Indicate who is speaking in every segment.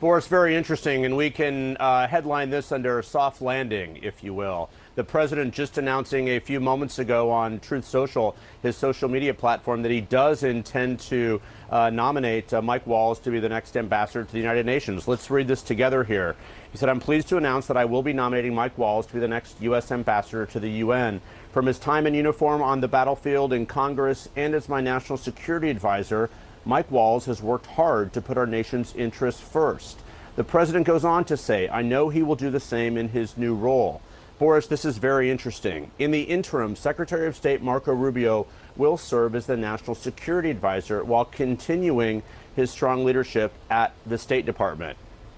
Speaker 1: Boris, very interesting, and we can headline this under soft landing, if you will. The president just announcing a few moments ago on Truth Social, his social media platform, that he does intend to nominate Mike Waltz to be the next ambassador to the United Nations. Let's read this together here. He said, "I'm pleased to announce that I will be nominating Mike Waltz to be the next U.S. ambassador to the UN. From his time in uniform on the battlefield, in Congress, and as my national security advisor, Mike Waltz has worked hard to put our nation's interests first." The president goes on to say, "I know he will do the same in his new role." Boris, this is very interesting. In the interim, Secretary of State Marco Rubio will serve as the national security advisor while continuing his strong leadership at the State Department.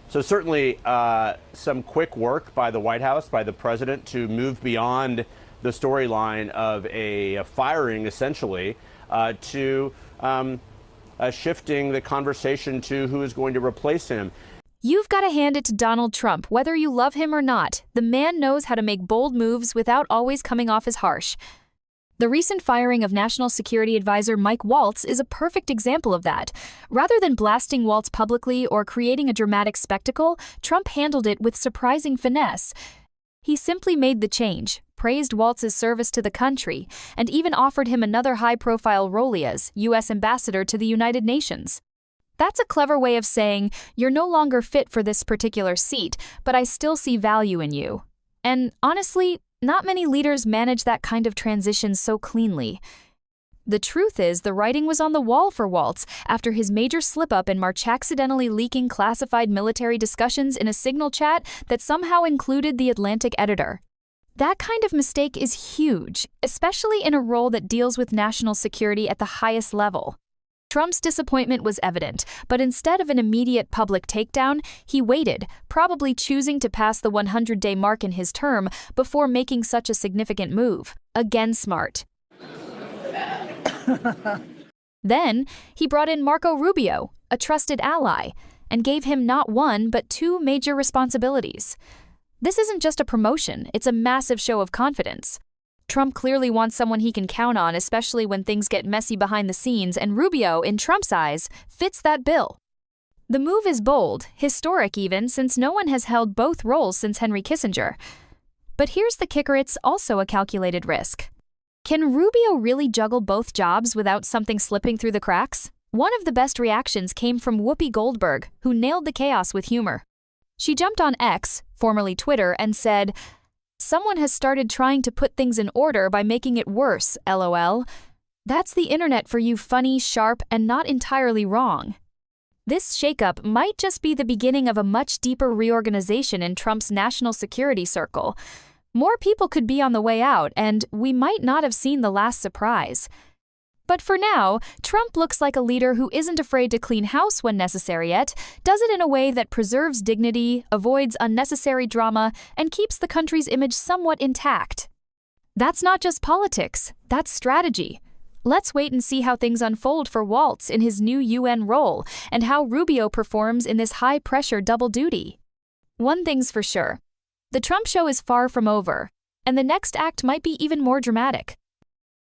Speaker 1: So certainly some quick work by the White House, by the president, to move beyond the storyline of a firing, essentially, to shifting the conversation to who is going to replace him.
Speaker 2: You've got to hand it to Donald Trump, whether you love him or not. The man knows how to make bold moves without always coming off as harsh. The recent firing of National Security Advisor Mike Waltz is a perfect example of that. Rather than blasting Waltz publicly or creating a dramatic spectacle, Trump handled it with surprising finesse. He simply made the change, praised Waltz's service to the country, and even offered him another high-profile role as U.S. ambassador to the United Nations. That's a clever way of saying, you're no longer fit for this particular seat, but I still see value in you. And honestly, not many leaders manage that kind of transition so cleanly. The truth is, the writing was on the wall for Waltz after his major slip-up in March, accidentally leaking classified military discussions in a Signal chat that somehow included the Atlantic editor. That kind of mistake is huge, especially in a role that deals with national security at the highest level. Trump's disappointment was evident, but instead of an immediate public takedown, he waited, probably choosing to pass the 100-day mark in his term before making such a significant move. Again, smart. Then, he brought in Marco Rubio, a trusted ally, and gave him not one but two major responsibilities. This isn't just a promotion, it's a massive show of confidence. Trump clearly wants someone he can count on, especially when things get messy behind the scenes, and Rubio, in Trump's eyes, fits that bill. The move is bold, historic even, since no one has held both roles since Henry Kissinger. But here's the kicker, it's also a calculated risk. Can Rubio really juggle both jobs without something slipping through the cracks? One of the best reactions came from Whoopi Goldberg, who nailed the chaos with humor. She jumped on X, formerly Twitter, and said, "Someone has started trying to put things in order by making it worse, LOL. That's the internet for you, funny, sharp, and not entirely wrong." This shakeup might just be the beginning of a much deeper reorganization in Trump's national security circle. More people could be on the way out, and we might not have seen the last surprise. But for now, Trump looks like a leader who isn't afraid to clean house when necessary, yet does it in a way that preserves dignity, avoids unnecessary drama, and keeps the country's image somewhat intact. That's not just politics, that's strategy. Let's wait and see how things unfold for Waltz in his new UN role, and how Rubio performs in this high-pressure double duty. One thing's for sure, the Trump show is far from over, and the next act might be even more dramatic.